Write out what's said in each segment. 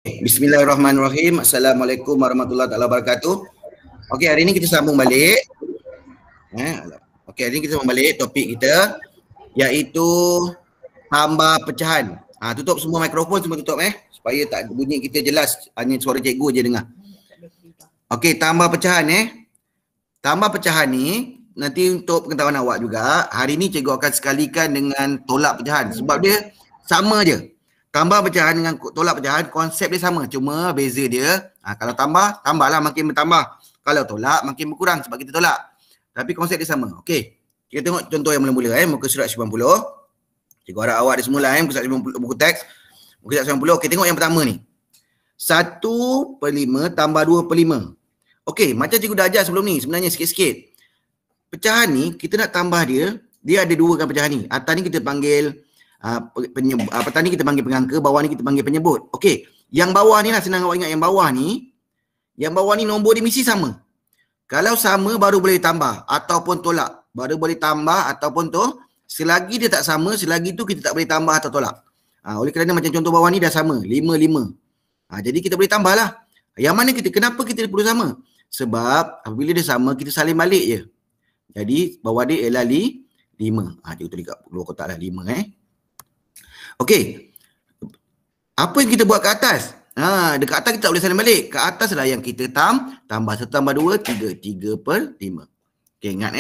Bismillahirrahmanirrahim. Assalamualaikum warahmatullahi wabarakatuh. Okey, hari ini kita sambung balik. Okey, hari ini kita sambung balik topik kita iaitu tambah pecahan. Tutup semua mikrofon, semua tutup supaya tak bunyi kita jelas, hanya suara cikgu je dengar. Okey, tambah pecahan Tambah pecahan ni nanti untuk pengetahuan awak juga, hari ni cikgu akan sekalikan dengan tolak pecahan sebab dia sama je. Tambah pecahan dengan tolak pecahan, konsep dia sama, cuma beza dia kalau tambahlah makin bertambah. Kalau tolak makin berkurang sebab kita tolak. Tapi konsep dia sama. Okey. Kita tengok contoh yang mula-mula muka surat 90. Cikgu harap awak ada semula muka surat 90, buku teks. Muka surat 90. Okey, tengok yang pertama ni. 1/5 tambah 2/5. Okey, macam cikgu dah ajar sebelum ni, sebenarnya sikit-sikit. Pecahan ni kita nak tambah dia ada dua kan pecahan ni. Atas ni kita panggil atas ni kita panggil pengangka, bawah ni kita panggil penyebut. Okey, yang bawah ni lah senang awak ingat, yang bawah ni nombor dia mesti sama. Kalau sama baru boleh tambah ataupun tolak. Baru boleh tambah ataupun selagi dia tak sama, selagi tu kita tak boleh tambah atau tolak. Oleh kerana macam contoh bawah ni dah sama, 5/5. Jadi kita boleh tambah lah. Yang mana kenapa kita perlu sama? Sebab apabila dia sama, kita salin balik je. Jadi bawah dia ialah 5. Cikgu tulis kat luar kotak lah 5 Okey. Apa yang kita buat kat atas? Dekat atas kita tak boleh salin balik. Kat atas lah yang kita tambah 1 tambah 2, 3. 3/5. Okey, ingat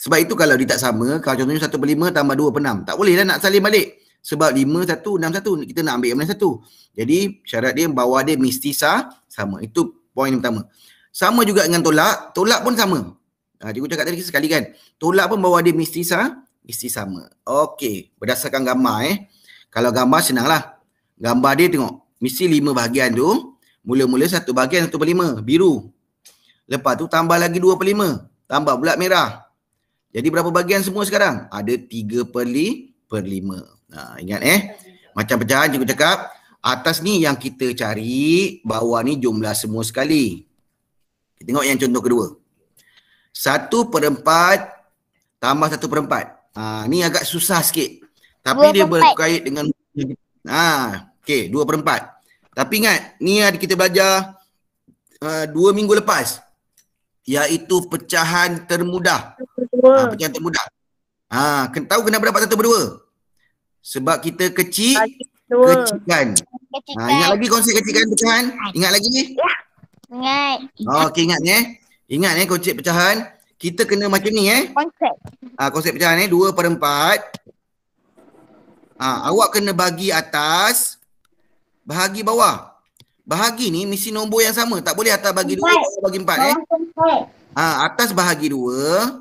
Sebab itu kalau dia tak sama, kalau contohnya 1/5 tambah 2/6, tak boleh lah nak salin balik. Sebab 5, 1, 6, 1. Kita nak ambil yang mana 1. Jadi syarat dia bawah dia mesti sama. Itu poin yang pertama. Sama juga dengan tolak. Tolak pun sama. Cikgu cakap tadi sekali kan. Tolak pun bawah dia mesti sama. Okey, berdasarkan gambar Kalau gambar senanglah. Gambar dia tengok. Mesti 5 bahagian tu. Mula-mula 1 bahagian 1/5. Biru. Lepas tu tambah lagi 2/5. Tambah pula merah. Jadi berapa bahagian semua sekarang? Ada 3/5. Ingat Macam pecahan cikgu cakap. Atas ni yang kita cari. Bawah ni jumlah semua sekali. Kita tengok yang contoh kedua. 1/4 tambah 1/4. Ni agak susah sikit. Tapi dia berkait dengan okey, 2/4. Tapi ingat, ni kita belajar 2 minggu lepas. Iaitu pecahan termudah. Pecahan termudah. Tahu kenapa dapat 1/2? Sebab kita kecilkan. Ingat lagi konsep kecilkan pecahan? Ingat lagi ni? Ingat. Okey, ingat Ingat konsep pecahan. Kita kena macam ni konsep pecahan 2/4. Awak kena bagi atas, bahagi bawah. Bahagi ni mesti nombor yang sama. Tak boleh atas bagi 2, bawah bagi 4 atas bahagi 2,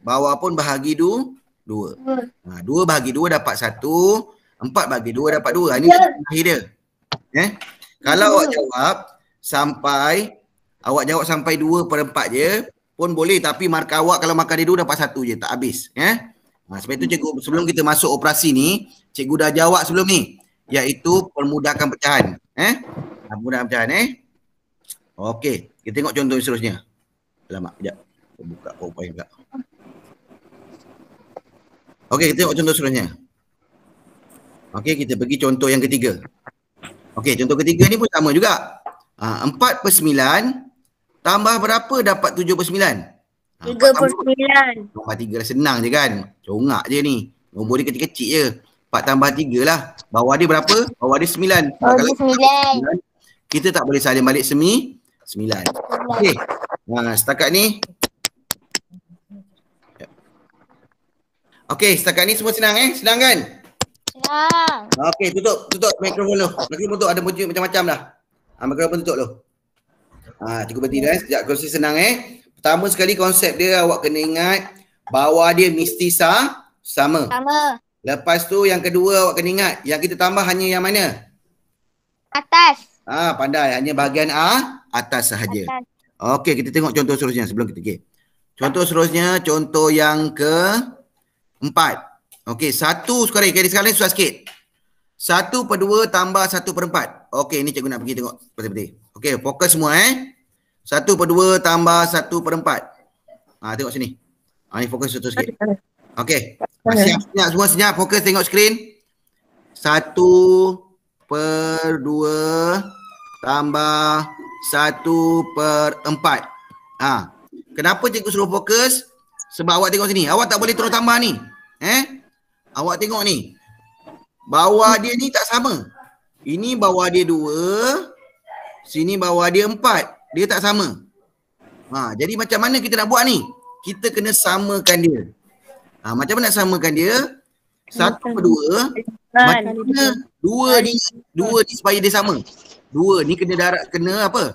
bawah pun bahagi 2. 2 bahagi 2 dapat 1, 4 bahagi 2 dapat 2. Ini akhir dia. Kalau awak jawab sampai 2/4 je pun boleh, tapi markah awak kalau markah dia 2 dapat 1 je, tak habis. Sebab itu cikgu sebelum kita masuk operasi ni, cikgu dah jawab sebelum ni, iaitu permudahkan pecahan. Permudahkan pecahan Okey, kita tengok contoh seterusnya. Alamak, sekejap. Buka PowerPoint pula. Okey, kita tengok contoh seterusnya. Okey, kita pergi contoh yang ketiga. Okey, contoh ketiga ni pun sama juga. 4/9 tambah berapa dapat 7/9? 3/9. Tambah 3 lah, senang je kan. Congak je ni. Nombor dia kecil-kecil je. 4 tambah 3 lah. Bawah dia berapa? Bawah dia 9. Kalau 9. Kita tak boleh salin balik 9. Okey. Setakat ni. Okey, setakat ni semua senang Senang kan? Senang. Okey, tutup mikrofon lu. Mikrofon tu ada bunyi macam-macam dah. Mikrofon tutup lu. Cikgu berhenti dah sekejap. Konsep senang Pertama sekali konsep dia awak kena ingat bawah dia mesti sama. Lepas tu yang kedua awak kena ingat yang kita tambah hanya yang mana? Atas. Pandai, hanya bahagian atas sahaja. Okey, kita tengok contoh seterusnya sebelum kita Contoh seterusnya, contoh yang ke-4. Okey, 1 sekarang ni susah sikit. 1/2 tambah 1/4. Okey, ni cikgu nak pergi tengok betul-betul. Okey, fokus semua 1/2 tambah 1/4. Tengok sini. Ni fokus satu sikit. Okey. Siap semua, senyap, fokus tengok skrin. 1/2 tambah 1/4. Kenapa cikgu suruh fokus? Sebab awak tengok sini. Awak tak boleh terus tambah ni. Awak tengok ni. Bawah dia ni tak sama. Ini bawah dia 2. Sini bawah dia 4. Dia tak sama. Jadi macam mana kita nak buat ni? Kita kena samakan dia. Macam mana nak samakan dia? 1/2. Macam mana 2 ni supaya dia sama? 2 ni kena darab, kena apa?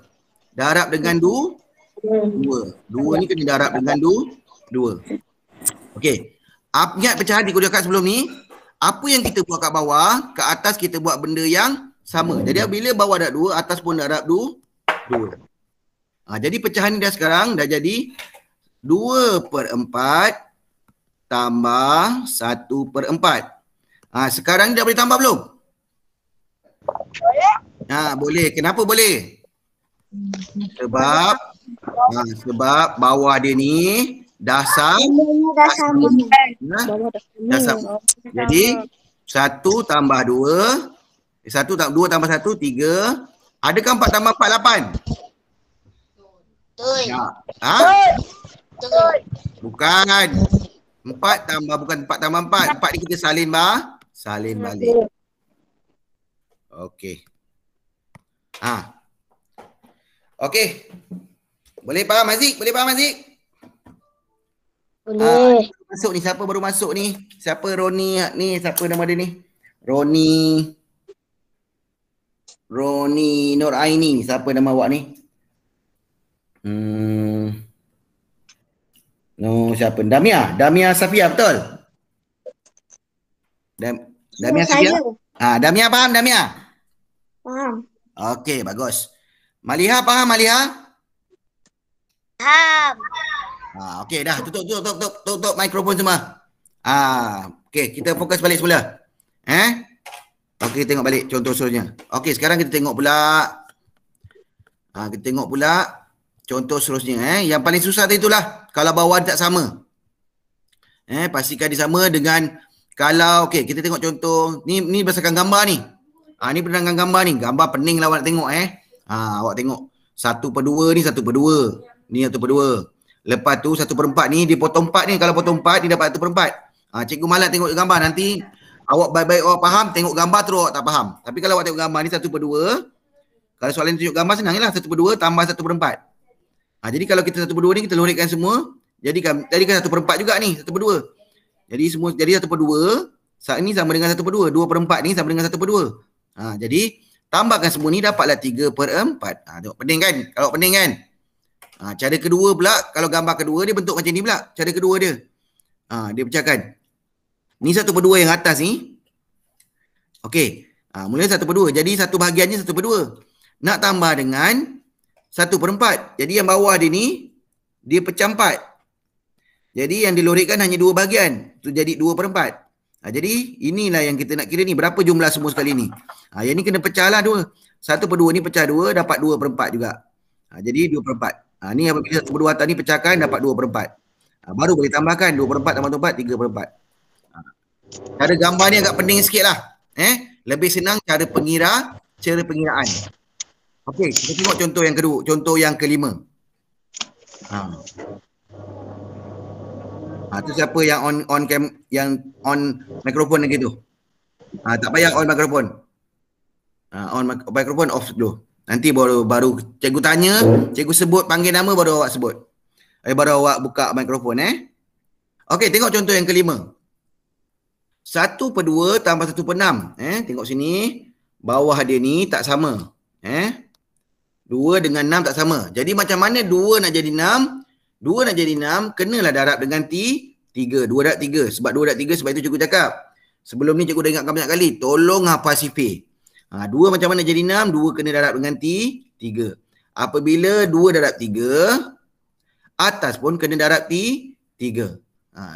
Darab dengan 2. 2 ni kena darab dengan 2. Okey. Ingat pecahan cikgu cakap sebelum ni, apa yang kita buat kat bawah, kat atas kita buat benda yang sama. Jadi bila bawah darab 2, atas pun darab 2. Jadi pecahan ni dah sekarang dah jadi 2/4 tambah 1/4. Sekarang ni dah boleh tambah belum? Boleh. Boleh. Kenapa boleh? Sebab bawah dia ni dah sama. Jadi 1 tambah 2. 2 tambah 1, 3. Adakah 4 tambah 4, 8? Betul. Betul. Bukan. 4 tambah 4. 4 ni kita salin balik. Okey. Okey. Boleh faham Aziz? Boleh. Masuk ni, siapa baru masuk ni? Siapa Roni ni? Siapa nama dia ni? Roni Nur Aini. Siapa nama awak ni? Siapa? Damia Safia, betul? Damia Safia? Damia faham, Damia? Faham. Okey, bagus. Maliha faham, Maliha? Faham. Okey, dah tutup mikrofon semua. Okey, kita fokus balik semula. Okey, tengok balik contoh seterusnya. Okey, sekarang kita tengok pula. Contoh seterusnya. Yang paling susah tadi itulah kalau bawah tak sama. Pastikan dia sama dengan kalau kita tengok contoh ni berdasarkan gambar ni. Ni berdasarkan gambar ni. Gambar pening lah awak nak tengok awak tengok 1/2 ni 1/2. Ni 1/2. Lepas tu 1/4 ni dia potong 4 ni. Kalau potong 4 dia dapat 1/4. Cikgu malas tengok gambar, nanti awak baik-baik awak faham, tengok gambar terus awak tak faham. Tapi kalau awak tengok gambar ni 1/2. Kalau soalan tunjuk gambar senang je lah. 1/2 tambah 1/4. Jadi kalau kita 1/2 ni kita lorikkan semua. Jadikan 1/4 juga ni 1/2. Jadi semua jadi 1/2. Saat ni sama dengan 1/2. 2/4 ni sama dengan 1/2. Jadi tambahkan semua ni dapatlah 3/4. Tengok pening kan? Kalau pening kan? Cara kedua pula, kalau gambar kedua dia bentuk macam ni pula. Cara kedua dia. Dia pecahkan. Ni 1/2 yang atas ni. Okey. Mula 1/2. Jadi satu bahagiannya 1/2. Nak tambah dengan 1/4. Jadi yang bawah dia ni, dia pecah 4. Jadi yang dilorikkan hanya 2 bahagian. Itu jadi 2/4. Jadi inilah yang kita nak kira ni. Berapa jumlah semua sekali ni. Yang ni kena pecah lah 2. 1/2 ni pecah 2, dapat 2/4 juga. Jadi 2/4. Ni apabila 1/2 atas ni pecahkan, dapat 2/4. Baru boleh tambahkan 2/4 tambah 4, 3/4. Cara gambar ni agak pening sikit lah. Lebih senang cara pengiraan. Okey, kita tengok contoh yang kedua. Contoh yang kelima. Tu siapa yang on mikrofon lagi tu? Tak payah on mikrofon. On mikrofon off dulu. Nanti baru cikgu tanya, cikgu sebut panggil nama baru awak sebut. Baru awak buka mikrofon Okey, tengok contoh yang kelima. 1/2 tambah 1/6. Tengok sini. Bawah dia ni tak sama. 2 dengan 6 tak sama. Jadi macam mana 2 nak jadi 6? 2 nak jadi 6, kenalah darab dengan 3. 2 darab 3. Sebab 2 darab 3, sebab itu cikgu cakap. Sebelum ni cikgu dah ingatkan banyak kali. Tolong hafal sifir. 2 macam mana jadi 6? 2 kena darab dengan 3. Apabila 2 darab 3, atas pun kena darab 3.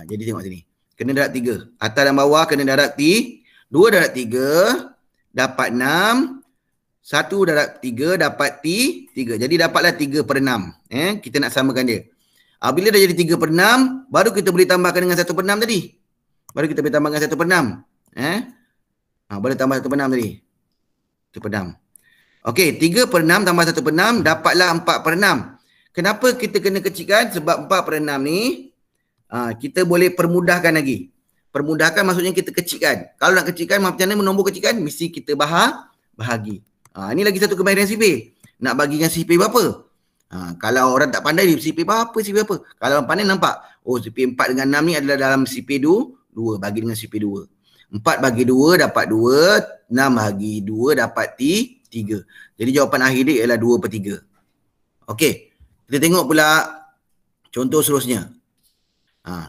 Jadi tengok sini. Kena darab 3. Atas dan bawah kena darab 3. 2 darab 3 dapat 6. 1 darab 3 dapat 3. Jadi dapatlah 3/6. Kita nak samakan dia. Bila dah jadi 3/6, baru kita boleh tambahkan dengan 1/6 tadi. Baru kita boleh tambahkan 1/6. Boleh tambah 1/6 tadi. 1/6. Okey, 3 per 6 tambah 1 per 6 dapatlah 4 per 6. Kenapa kita kena kecilkan? Sebab 4 per 6 ni kita boleh permudahkan lagi. Permudahkan maksudnya kita kecilkan. Kalau nak kecilkan, macam mana nombor kecilkan? Mesti kita bahagi. Ini lagi satu kemahiran sipir. Nak bagikan sipir berapa? Kalau orang tak pandai, sipir berapa, sipir berapa? Kalau orang pandai nampak, oh sipir 4 dengan 6 ni adalah dalam sipir 2, bagi dengan sipir 2. 4 bagi 2 dapat 2, 6 bagi 2 dapat 3. Jadi jawapan akhir dia ialah 2 per 3. Okey, kita tengok pula contoh seterusnya.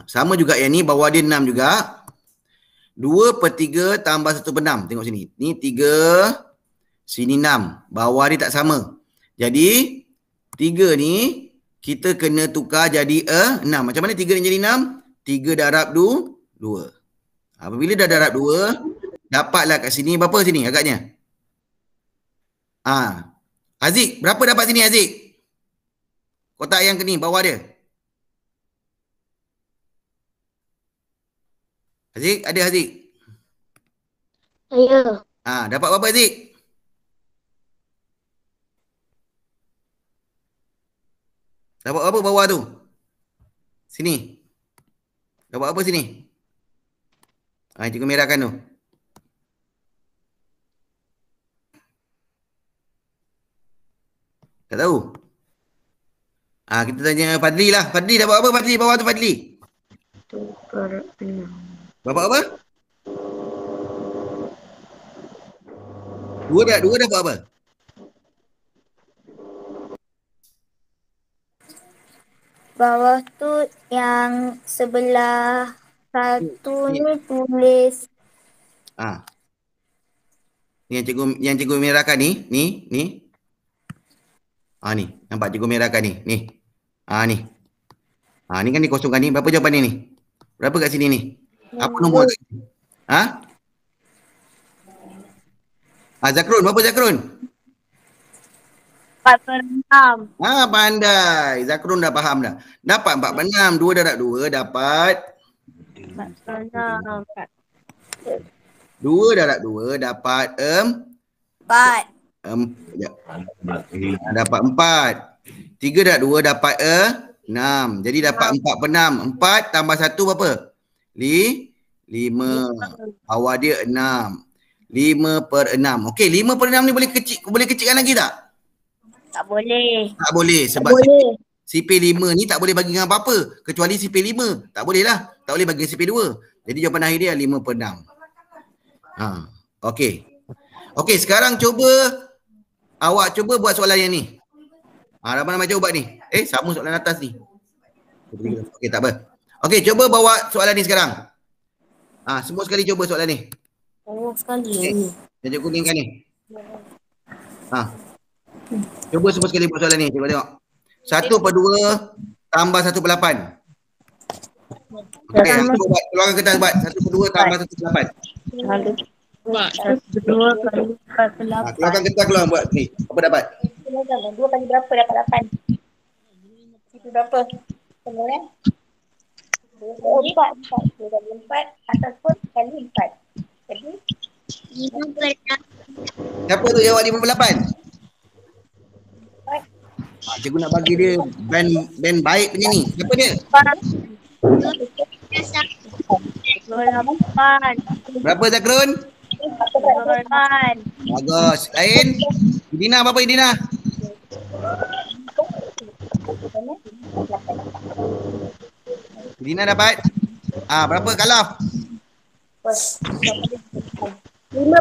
Sama juga yang ni, bawah dia 6 juga. 2 per 3 tambah 1 per 6. Tengok sini. Ni 3, sini 6. Bawah dia tak sama. Jadi 3 ni kita kena tukar jadi 6. Macam mana 3 ni jadi 6? 3 darab 2. Apabila dah darab 2, dapatlah kat sini berapa sini agaknya? Aziz, berapa dapat sini Aziz? Kotak yang ni bawah dia. Aziz, ada Aziz? Ya. Dapat berapa Aziz? Dapat apa bawah tu? Sini. Dapat apa sini? Cikgu merahkan tu. Tak tahu. Kita tanya Fadli lah. Fadli dapat apa Fadli? Bawah tu Fadli. 2 per 6. Dapat apa? 2 dapat apa? Bawah tu yang sebelah satu ni tulis. Ni yang cikgu merahkan ni. Ni. Ni. Nampak cikgu merahkan ni. Ni. Ni. Ni kan dikosongkan ni. Berapa jawapan ni? Berapa kat sini ni? Apa nombor? Zakrun, berapa Zakrun? 4 per 6. Pandai. Zakrun dah faham dah. Dapat 4 per 6. 2 darab 2 dapat 4 per 6. 2 darab 2 dapat 4. Dapat 4. 3 darab 2 dapat 6. Jadi dapat 4 per 6. 4 tambah 1 berapa? 5. Awal dia 6. 5 per 6. Okey, 5 per 6 ni boleh kecilkan lagi tak? Tak boleh. Tak boleh sebab sipir 5 ni tak boleh bagi dengan apa-apa kecuali sipir 5. Tak boleh lah. Tak boleh bagi sipir 2. Jadi jawapan akhir dia 5 per 6. Okey. Okey, sekarang awak cuba buat soalan yang ni. Ramai macam buat ni. Sama soalan atas ni. Okey, tak apa. Okey, cuba bawa soalan ni sekarang. Semua sekali cuba soalan ni. Sekali. Yang cikgu kuningkan ni. Cuba semua sekali buat soalan ni. Cuba tengok. 1 per 2 tambah 1 per 8. Okey, keluarkan kertas buat. 1 per 2 tambah 1 per 8. 1 per 2 kali 4 per 8. Keluarkan kertas keluar buat ni. Apa dapat? 2 kali berapa dapat 8? Itu berapa? Tengok ya. 2 kali 4 atas pun kali 4. Jadi 5 per 8. Siapa tu jawab 5 per 8? Cikgu nak bagi dia band baik punya ni. Siapa dia? 8. Berapa Zakrun? 8. Bagus. Lain? Idina berapa Idina? Idina dapat? Berapa Kalaf? 5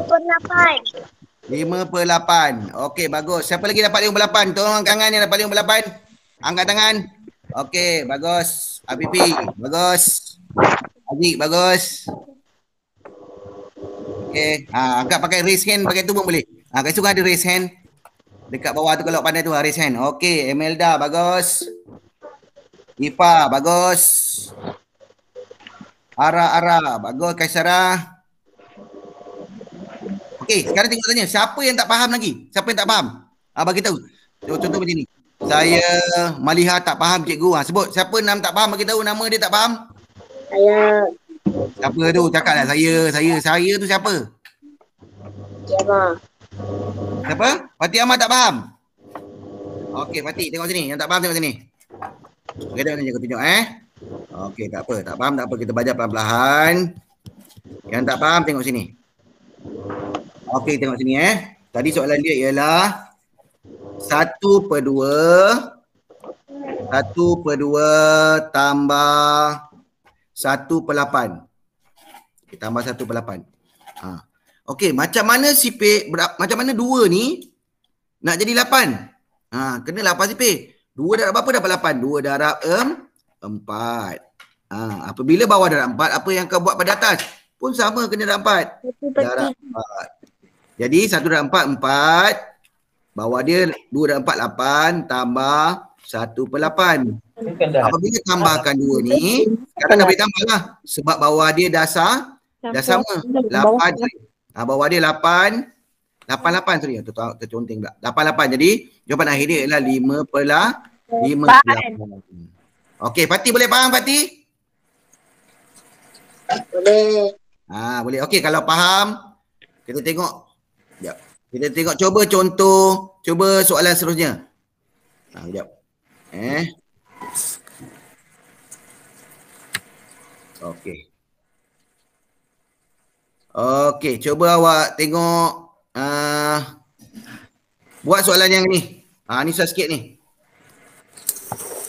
per 8. 5 per 8. Okey, bagus. Siapa lagi dapat 5 per 8? Tolong angkat tangan yang dapat 5 per 8. Angkat tangan. Okey, bagus. Apipi, bagus. Aziz, bagus. Okey, angkat pakai raise hand, pakai tu pun boleh. Kat situ ada raise hand. Dekat bawah tu kalau pandai tu raise hand. Okey, Emelda, bagus. Ifa, bagus. Ara, bagus. Kaisara. Okey, sekarang tengok tanya. Siapa yang tak faham lagi? Siapa yang tak faham? Bagi tahu. Contoh macam ni. Saya Maliha tak faham cikgu. Sebut siapa tak faham, bagi tahu nama dia tak faham. Saya. Siapa tu? Cakaplah saya tu siapa? Jema. Siapa? Fatih Ahmad tak faham? Okey, Fatih tengok sini. Yang tak faham tengok sini. Okey, tengok sini aku tunjuk Okey, tak apa. Tak faham tak apa. Kita baca perlahan-lahan. Yang tak faham tengok sini. Okey, tengok sini Tadi soalan dia ialah 1/2 tambah 1/8. Okay, tambah 1/8. Okey, macam mana sipit, macam mana 2 ni nak jadi 8? Kena 8 sipit. 2 darab berapa dapat 8? 2 darab 4. Apabila bawah darab 4, apa yang kau buat /pada atas? Pun sama, kena darab 4. Darab 4. Jadi 1 darab 4, 4. Bawah dia 2 darab 4, 8. Tambah 1/8. Apabila tambahkan 2 ni, sekarang dah boleh tambah lah. Sebab bawah dia dah sama. 8. Bawah dia 8. 88 sorry. Terconteng pula. 88. Jadi jawapan akhir dia ialah 5/8. Okey, Fatih boleh faham Fatih? Boleh. Boleh. Okey, kalau faham, kita tengok. Sekejap. Kita tengok cuba contoh, cuba soalan seterusnya. Sekejap. Okey. Okey, cuba awak tengok buat soalan yang ni. Ni susah sikit ni.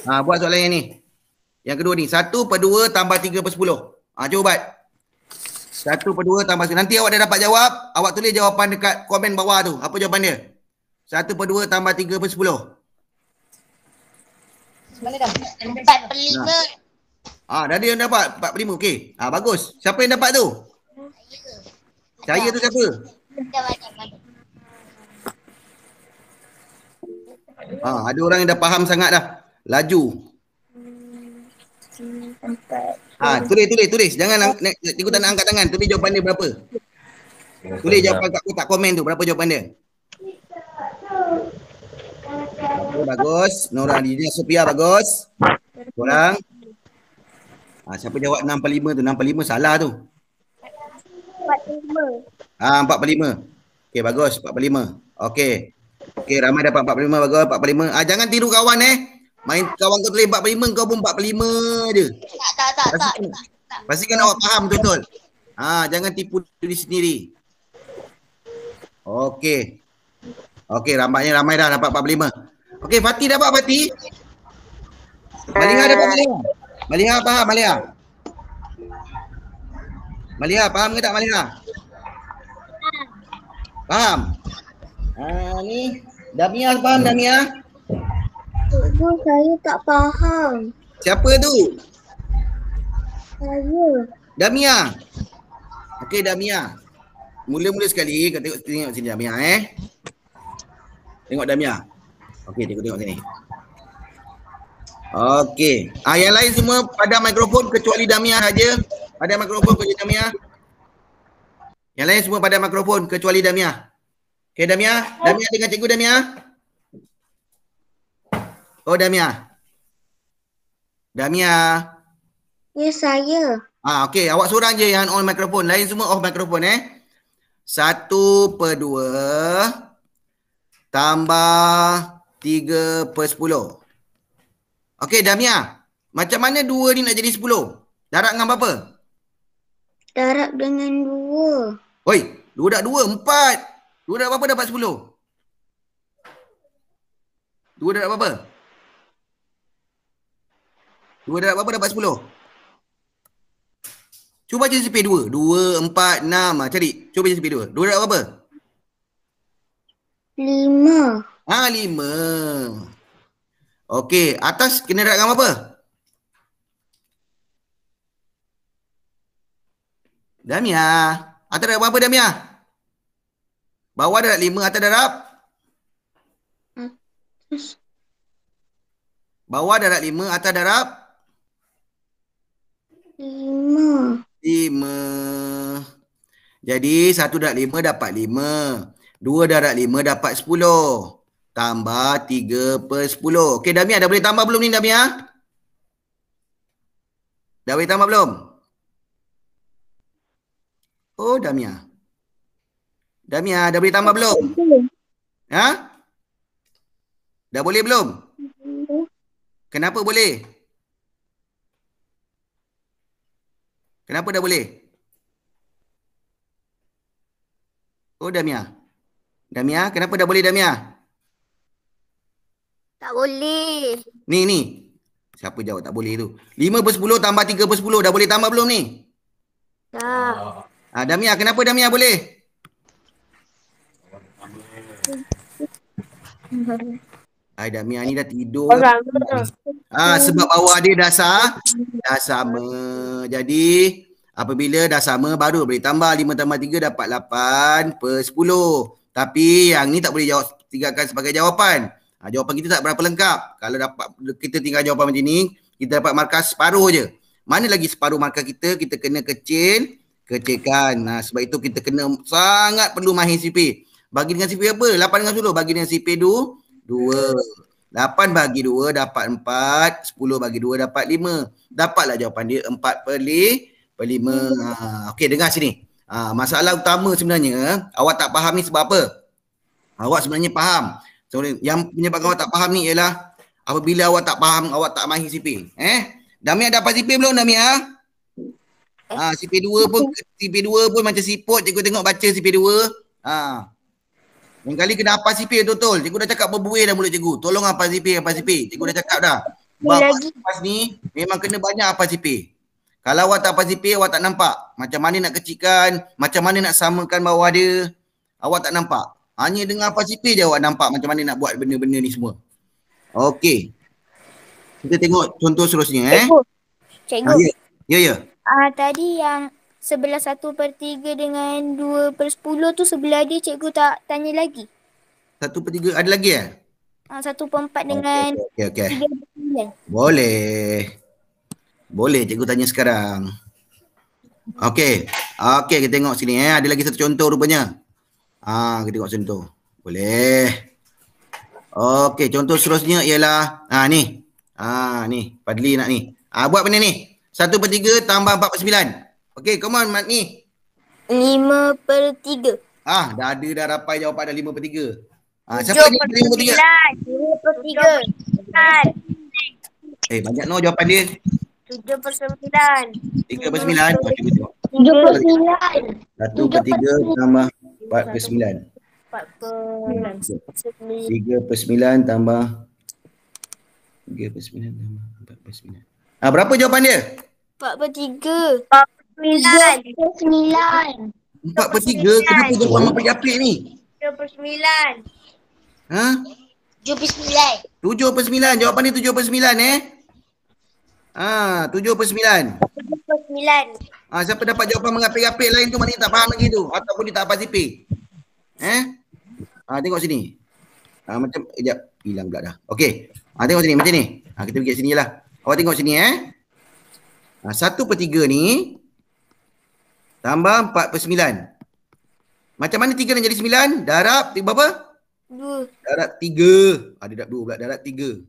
Buat soalan yang ni. Yang kedua ni, 1/2 tambah 3/10. Cuba buat. 1/2 tambah 10. Nanti awak dah dapat jawab, awak tulis jawapan dekat komen bawah tu. Apa jawapan dia? 1/2 tambah 3/10. Mana dah? 45. Dah ada yang dapat 45. Okey. Bagus. Siapa yang dapat tu? Saya tu siapa? Ada orang yang dah faham sangat dah. Laju. Tulis. Jangan cikgu tak nak angkat tangan. Tulis jawapan dia berapa. Tulis jawapan kat kotak komen tu. Berapa jawapan dia? Bagus. Nora Lidia Sophia bagus. Korang. Siapa jawab 65 tu? 65 salah tu. 45. 45. Okey, bagus. 45. Okey. Okey, ramai dapat 45. Bagus. 45. Jangan tiru kawan Main kawan kau tulis 45, kau pun 45 je. Tak. Pastikan awak faham betul-betul. Jangan tipu diri sendiri. Okey. Okey, ramai dah dapat 45. Okey, Fatih dapat Fatih? Maliha dapat Maliha? Maliha faham Maliha? Maliha faham ke tak Maliha? Faham? Ni Damia faham Damia? Cikgu, saya tak faham. Siapa tu? Saya. Damia. Okey Damia. Mula-mula sekali kau tengok sini Damia Tengok Damia. Okey, tengok sini. Okey. Yang lain semua pada mikrofon kecuali Damia saja. Pada mikrofon kecuali Damia. Yang lain semua pada mikrofon kecuali Damia. Okey Damia. Damia dengan cikgu Damia. Oh Damia. Damia. Ya, saya. Okey, awak seorang je yang on mikrofon. Lain semua off mikrofon 1/2 tambah 3/10. Okey Damia. Macam mana 2 ni nak jadi 10? Darab dengan berapa? Darab dengan 2. Oi, 2 darab 2, 4. 2 darab berapa dapat 10? 2 darab berapa? 2 darab berapa dapat 10? Cuba baca sipir 2. 2, 4, 6. Cari. Cuba baca sipir 2. 2 darab berapa? 5. 5. Okey. Atas kena darab dengan berapa? Damia. Atas darab berapa Damia? Bawah darab 5. Atas darab? Bawah darab 5. Atas darab? 5. 5. Jadi 1 darab 5 dapat 5. 2 darab 5 dapat 10. Tambah 3/10. Okey Damia, dah boleh tambah belum ni Damia? Dah boleh tambah belum? Oh Damia. Damia, dah boleh tambah belum? Ha? Dah boleh belum? Kenapa boleh? Kenapa dah boleh? Oh, Damia. Damia, kenapa dah boleh Damia? Tak boleh. Ni. Siapa jawab tak boleh tu? 5/10 tambah 3/10. Dah boleh tambah belum ni? Dah. Damia, kenapa Damia boleh? Damia ni dah tidur. Sebab bawah dia dah sama. Jadi apabila dah sama baru boleh tambah 5 tambah 3 dapat 8/10. Tapi yang ni tak boleh jawab tinggalkan sebagai jawapan. Jawapan kita tak berapa lengkap. Kalau dapat kita tinggal jawapan macam ni, kita dapat markah separuh je. Mana lagi separuh markah kita kena kecilkan. Sebab itu kita kena sangat perlu mahir CP. Bagi dengan CP apa? 8 dengan 10. Bagi dengan CP 2. 8 bagi 2 dapat 4. 10 bagi 2 dapat 5. Dapatlah jawapan dia 4/5. Okey, dengar sini. Masalah utama sebenarnya, awak tak faham ni sebab apa? Awak sebenarnya faham. So, yang menyebabkan awak tak faham ni ialah apabila awak tak faham, awak tak mahir CP. Damia dapat CP belum Damia? CP2 pun macam siput. Cikgu tengok baca CP2. Yang kali kena hafal CP betul-betul. Cikgu dah cakap berbuih dah mulut cikgu. Tolong hafal CP. Cikgu dah cakap dah. Lepas ni memang kena banyak hafal CP. Kalau awak tak hafal CP, awak tak nampak. Macam mana nak kecilkan, macam mana nak samakan bawah dia. Awak tak nampak. Hanya dengan hafal CP je awak nampak macam mana nak buat benda-benda ni semua. Okey. Kita tengok contoh seterusnya. Cikgu. Ya. Tadi yang sebelah 1/3 dengan 2/10 tu sebelah dia cikgu tak tanya lagi. 1/3 ada lagi 1/4 dengan Okey. 3/9. Boleh cikgu tanya sekarang. Okey, kita tengok sini ada lagi satu contoh rupanya. Kita tengok contoh. Boleh. Okey, contoh seterusnya ialah ni. Ni Fadli nak ni. Buat benda ni. 1/3 tambah 4/9. Okey, come on Mat ni. 5/3. Dah ada dah rapai jawapan dah 5/3. Siapa lagi 5/3? 5/3. Banyak no jawapan dia. 7/9. 3/9. 7/9. 1/3 tambah 4/9. 3/9 tambah 3/9 tambah 4/9. Berapa jawapan dia? 4/3. 9. 4/3. Kenapa jawapan mapik-apik ni? 7/9. 7/9. 7/9. Jawapan dia 7/9 7/9. 7/9. Siapa dapat jawapan mengapik-apik lain tu maknanya tak faham lagi tu ataupun dia tak hafal CP. Tengok sini. Macam kejap hilang pula dah. Okey. Tengok sini macam ni. Kita pergi kat sini jelah. Awak tengok sini 1/3 ni tambah 4/9. Macam mana 3 nak jadi 9? Darab berapa? 2. Darab 3. Ada darab 2 pula. Darab 3.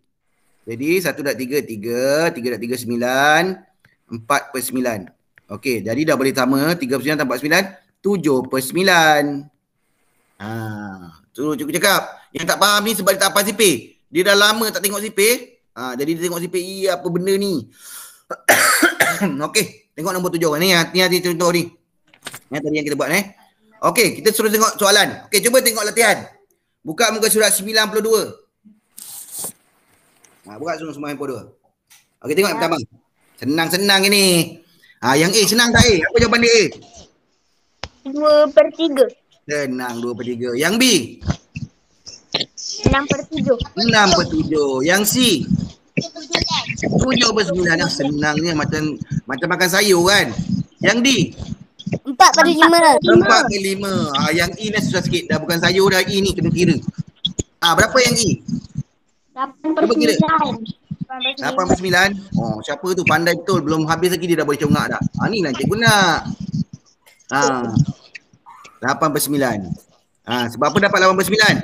Jadi 1 darab 3, 3. 3 darab 3, 9. 4/9. Okey. Jadi dah boleh sama. 3/9 tambah 4/9. 7/9. Cikgu cakap. Yang tak faham ni sebab dia tak faham CP. Dia dah lama tak tengok CP. Jadi dia tengok CP. Apa benda ni? Okey. Tengok nombor 7. Ni contoh ni. Yang tadi yang kita buat Okey, kita suruh tengok soalan. Okey, cuba tengok latihan. Buka muka surat 92. Buka semua handphone 2. Okey, tengok yang pertama. Senang-senang ini. Yang A senang tak A? Apa jawapan dia A? 2/3. Senang 2/3. Yang B? 6/7. 6/7. Yang C? 7/9. Senangnya macam makan sayur kan. Yang D? 4/5. 4/5. Yang E ni susah sikit. Dah bukan sayur dah. E ni kena kira. Berapa yang E? 8/9. 8/9. Siapa tu pandai betul. Belum habis lagi dia dah boleh congak dah. Ni lah cikgu nak. 8/9. Sebab apa dapat 8/9?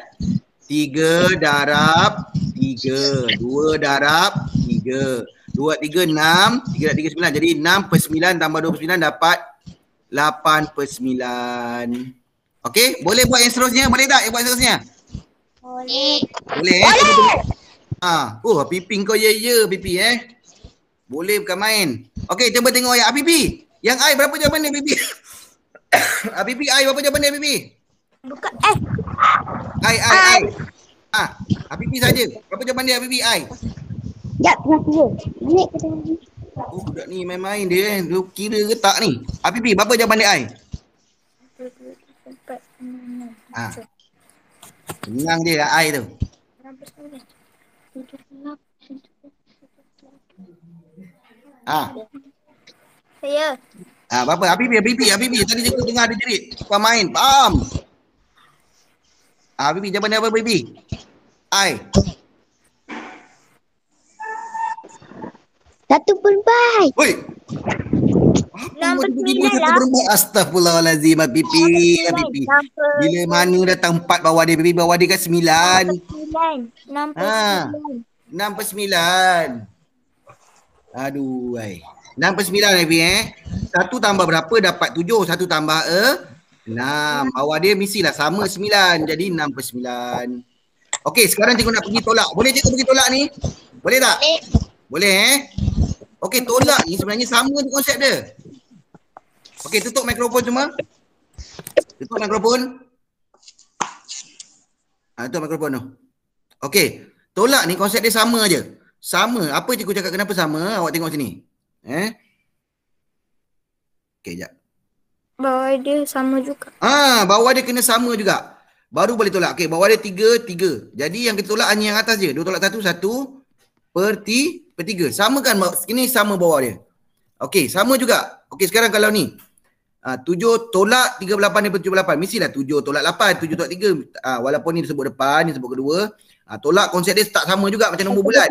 3 darab 3. 2 darab 3. 2 3 6. 3 darab 3 9. Jadi 6/9 tambah 2/9 dapat 8/9. Okey, boleh buat yang seterusnya? Boleh tak yang buat seterusnya? Boleh. Boleh Pipi kau ya Pipi Boleh bukan main. Okey, cuba tengok ayat Pipi. Yang I berapa jawapan dia Pipi? Pipi I berapa jawapan dia Pipi? Bukan I. Pipi saja. Berapa jawapan dia Pipi I? Sekejap, tengah kira. Minit ke tengah kira? Budak ni main-main dia Dia kira ke tak ni? Pipi, berapa jawapan dia I? 4, 5, 6, 7, Senang dia I tu. 8, 9. Saya. Berapa? Pipi. Tadi cikgu dengar dia jerit. Kau main, faham? Pipi, jawapan dia apa Pipi? I. 1/4. Woi. 69 lah. Astaghfirullahalazim Pipi. Bila mana datang 4 bawah dia Pipi? Bawah dia kan 9. 69. 6/9. Aduh, 6/9 Pipi 1 tambah berapa dapat 7. 1 tambah 6. Bawah dia mestilah sama 9. Jadi 6/9. Okey, sekarang cikgu nak pergi tolak. Boleh cikgu pergi tolak ni? Boleh tak? Boleh Okey, tolak ni sebenarnya sama je konsep dia. Okey, tutup mikrofon semua. Tutup mikrofon. Tutup mikrofon tu. Okey, tolak ni konsep dia sama je. Sama. Apa cikgu cakap kenapa sama? Awak tengok sini. Okey, jap. Bawah dia sama juga. Bawah dia kena sama juga. Baru boleh tolak. Okey, bawah dia 3. Jadi yang kita tolak hanya yang atas je. 2 tolak 1, 1/3. Sama kan? Ini sama bawah dia. Okey, sama juga. Okey, sekarang kalau ni 7 tolak 38/78. Mestilah 7 tolak 8, 7 tolak 3. Walaupun ni disebut depan, ni disebut kedua. Tolak konsep dia tak sama juga macam nombor bulat.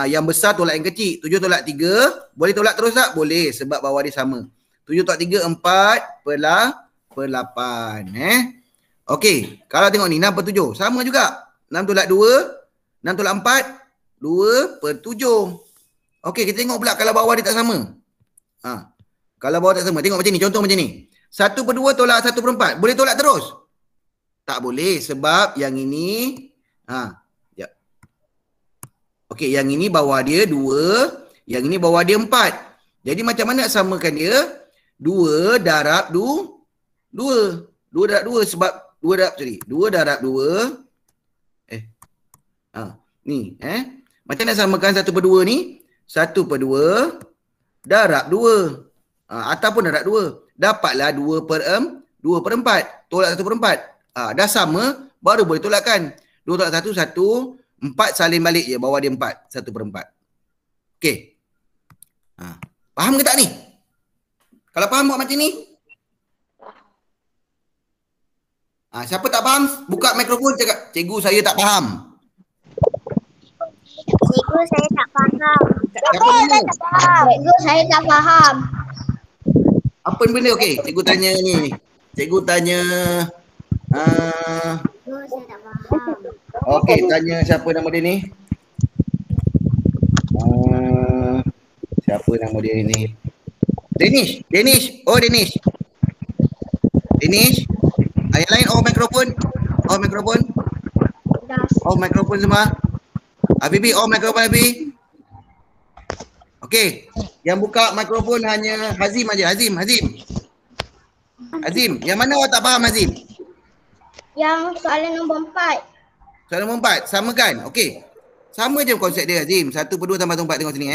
Yang besar tolak yang kecil. 7 tolak 3. Boleh tolak terus tak? Boleh, sebab bawah dia sama. 7 tolak 3, 4/8. Okey, kalau tengok ni 6/7. Sama juga. 6 tolak 2, 6 tolak 4, 2/7. Okey, kita tengok pula kalau bawah dia tak sama. Kalau bawah tak sama, tengok macam ni, contoh macam ni. 1/2 tolak 1/4. Boleh tolak terus? Tak boleh sebab yang ini okey, yang ini bawah dia 2, yang ini bawah dia 4. Jadi macam mana nak samakan dia? 2 darab 2. 2 darab 2 sebab 2 darab 2. Ni macam nak samakan 1/2 ni? 1/2 darab 2. Ataupun darab 2. Dapatlah 2/4. Tolak 1/4. Dah sama, baru boleh tolakkan. 2 tolak 1, 1. 4 salin balik je, bawah dia 4. 1/4. Okey. Faham ke tak ni? Kalau faham buat macam ni? Siapa tak faham, buka mikrofon cakap, cikgu saya tak faham. Cikgu saya tak faham. Cikgu saya tak faham. Apa benda? Okey, cikgu tanya ni. Cikgu tanya Cikgu saya tak faham. okey, tanya siapa nama dia ni? Siapa nama dia ni? Danish. Oh, Danish. Yang lain off mikrofon. Off mikrofon semua. Habibi, off mikrofon Habibi. Okey, yang buka mikrofon hanya Hazim aja. Hazim, yang mana awak tak faham Hazim? Yang soalan nombor 4. Soalan nombor 4, sama kan? Okey. Sama je konsep dia Hazim. 1/2 tambah 4, tengok sini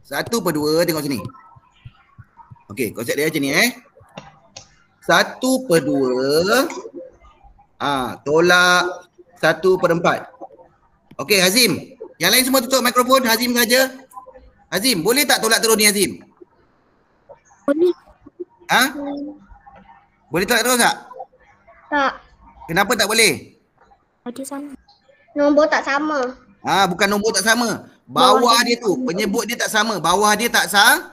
1/2 tengok sini. Okey, konsep dia macam ni 1/2 tolak 1/4. Okey Hazim, yang lain semua tutup mikrofon, Hazim saja. Hazim, boleh tak tolak terus ni Hazim? Boleh. Boleh tolak terus tak? Tak. Kenapa tak boleh? Ada sama. Nombor tak sama. Bukan nombor tak sama. Bawah dia tu, penyebut dia tak sama. Bawah dia tak sama.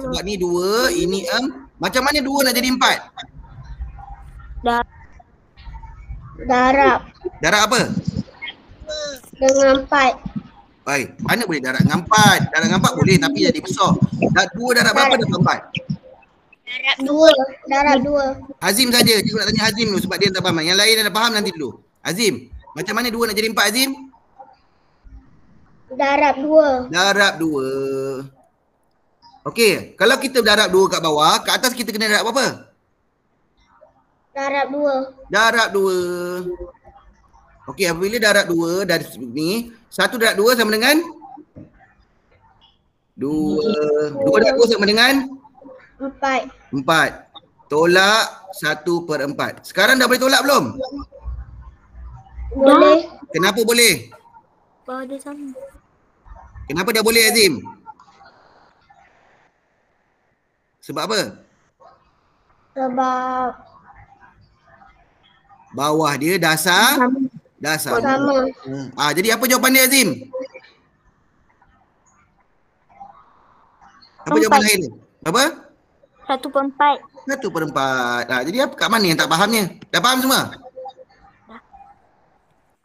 Sebab ni 2, ini macam mana 2 nak jadi 4? Darab Darab apa? dengan 4. Baik, mana boleh darab dengan 4? Darab dengan 4 boleh tapi jadi besar. 2 darab berapa dapat 4? Darab 2. Azim saja. Cikgu nak tanya Azim dulu sebab dia tak faham. Yang lain dah faham nanti dulu. Azim, macam mana 2 nak jadi 4 Azim? Darab 2. Darab 2. Okey, kalau kita darab 2 kat bawah, kat atas kita kena darab apa? Darab 2. Darab 2. Okey, apabila darab 2 dari sini, 1 darab 2 sama dengan 2. 2 darab 2 sama dengan 4. 4. Tolak 1/4. Sekarang dah boleh tolak belum? Boleh. Kenapa boleh? Bawah dia sama. Kenapa dah boleh Azim? Sebab apa? Sebab Bawah dia dasar. sama. Jadi apa jawapan dia Azim? Apa jawapan lain? Apa? 1/4. 1/4. Jadi apa kat mana yang tak fahamnya? Dah faham semua?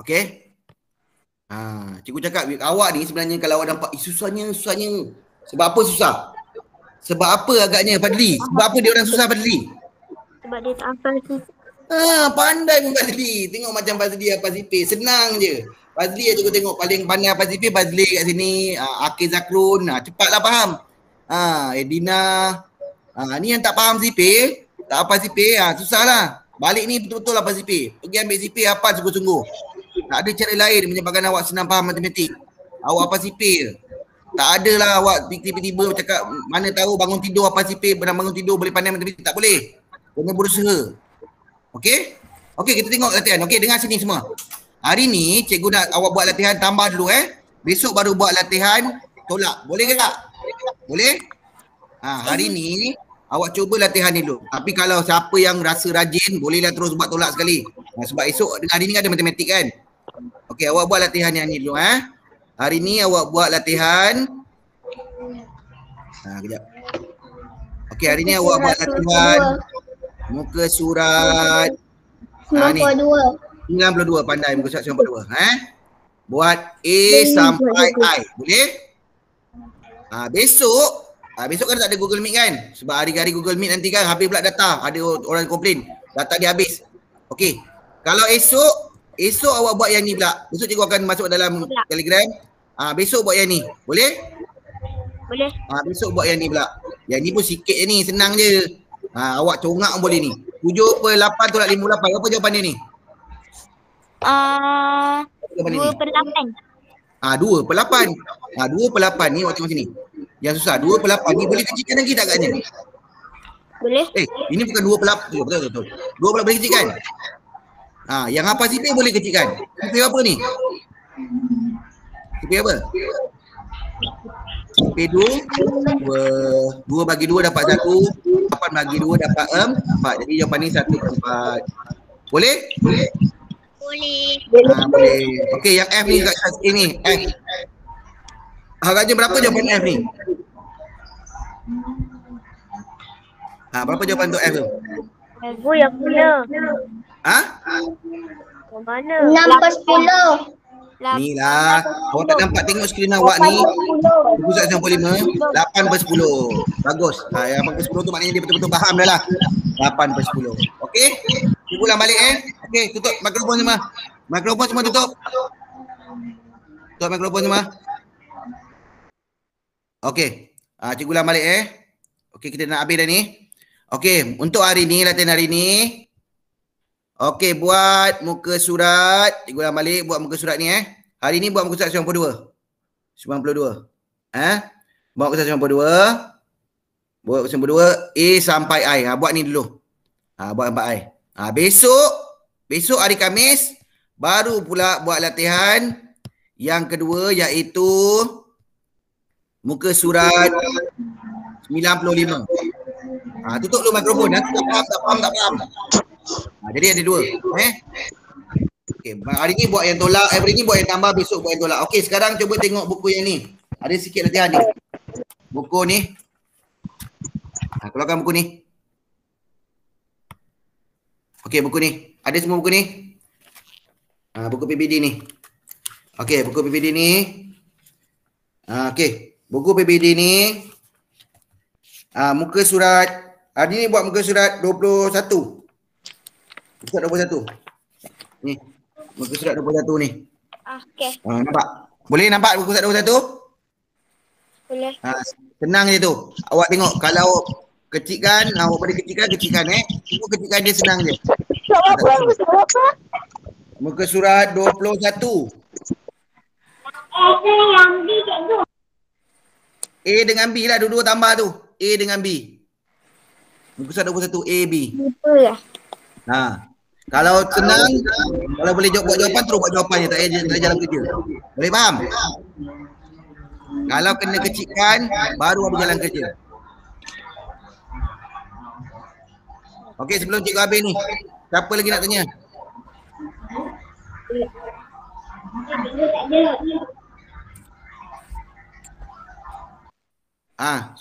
Okey. Cikgu cakap awak ni sebenarnya kalau awak nampak susahnya. Sebab apa susah? Sebab apa agaknya Fadli? Sebab apa dia orang susah Fadli? Sebab dia tak hafal tu. Pandai pun Fazli. Tengok macam Fazli apa Zipir. Senang je. Fazli je tengok paling pandai apa Zipir. Fazli kat sini. Akil Zakrun. Cepatlah faham. Edina. Ni yang tak faham Zipir. Tak apa Zipir. Susahlah. Balik ni betul-betul apa Zipir. Pergi ambil Zipir hafal sungguh-sungguh. Tak ada cara lain menyebabkan awak senang faham matematik. Awak apa Zipir. Tak adalah awak tiba-tiba cakap mana tahu bangun tidur apa Zipir. Bangun tidur boleh pandai matematik. Tak boleh. Kena berusaha. Okey? Okey, kita tengok latihan. Okey, dengar sini semua. Hari ni cikgu nak awak buat latihan tambah dulu Besok baru buat latihan tolak. Boleh ke tak? Boleh? Hari ni awak cuba latihan ni dulu. Tapi kalau siapa yang rasa rajin, bolehlah terus buat tolak sekali. Sebab esok hari ni ada matematik kan? Okey, awak buat latihan yang ni dulu Hari ni awak buat latihan. Kejap. Okey, hari ni awak buat latihan muka surat 92. 92. Pandai muka surat 92. Buat A sampai I. Boleh? Besok kan tak ada Google Meet kan? Sebab hari-hari Google Meet nanti kan habis pula data. Ada orang komplain. Data dia habis. Okey. Kalau esok awak buat yang ni pula. Besok cikgu akan masuk dalam Telegram. Besok buat yang ni. Boleh? Boleh. Besok buat yang ni pula. Yang ni pun sikit je ni. Senang je. Awak congak boleh ni. 7/8 tolak 58. Apa jawapan dia ni? 2/8. 2/8. 2/8 ni awak tengok sini. Yang susah 2/8 ni boleh kecilkan lagi tak agaknya? Boleh. Ini bukan 2/8. Betul. 2/8 boleh kecilkan. Yang apa sipir boleh kecilkan. Sipir apa ni? Sipir apa? Sipir 2 bagi 2 dapat 1. 8 bagi 2 dapat 4. Jadi jawapan ni 1/4. Boleh? Boleh. Boleh. Okey, yang F ni kat sini. F. Agaknya berapa jawapan F ni? Berapa jawapan untuk F tu? Aku yang pula. Yang mana? 6/10. Ni lah. Awak tak nampak tengok skrin awak ni. Buku surat 95. 8/10. Bagus. Yang 8/10 tu maknanya dia betul-betul faham dah lah. 8/10. Okey? Cikgu ulang balik Okey, tutup mikrofon semua. Mikrofon semua tutup. Tutup mikrofon semua. Okey. Cikgu ulang balik Okey, kita nak habis dah ni. Okey, untuk hari ni, latihan hari ni. Okey, buat muka surat. Cikgu ulang balik buat muka surat ni Hari ni buat muka surat 92. 92. Buat muka surat 92. Buat 92 A sampai I. Buat ni dulu. Buat sampai I. Besok hari Khamis baru pula buat latihan yang kedua iaitu muka surat 95. Tutup dulu mikrofon. Nanti tak faham. Jadi ada 2. Okey, hari ni buat yang tolak, hari ni buat yang tambah, besok buat yang tolak. Okey, sekarang cuba tengok buku yang ni. Ada sikit latihan ni. Buku ni. Keluarkan buku ni. Okey, buku ni. Ada semua buku ni? Buku PBD ni. Okey, buku PBD ni. Okey, buku PBD ni. Muka surat Ni buat muka surat 21. Surat 21. Ni. Muka surat 21 ni. Okey. Nampak? Boleh nampak muka surat 21? Boleh. Senang je tu. Awak tengok kalau kecilkan, awak boleh kecilkan Tengok kecilkan dia senang je. Muka surat 21. A dengan B lah, dua-dua tambah tu. A dengan B. Muka surat 21 A, B. Lupa lah. Kalau senang, kalau boleh buat jawapan, terus buat jawapan je. Tak payah jalan kerja. Boleh faham? Kalau kena kecilkan, baru ada jalan kerja. Okey, sebelum cikgu habis ni, siapa lagi nak tanya?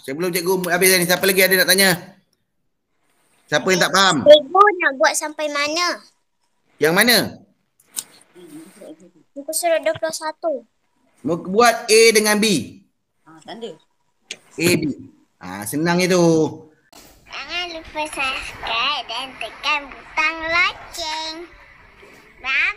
Sebelum cikgu habis ni, siapa lagi ada nak tanya? Siapa yang tak faham? Cikgu nak buat sampai mana? Yang mana? Muka surat 21. Buat A dengan B. Tanda. A, B. Senang itu. Jangan lupa subscribe dan tekan butang loceng. Bye.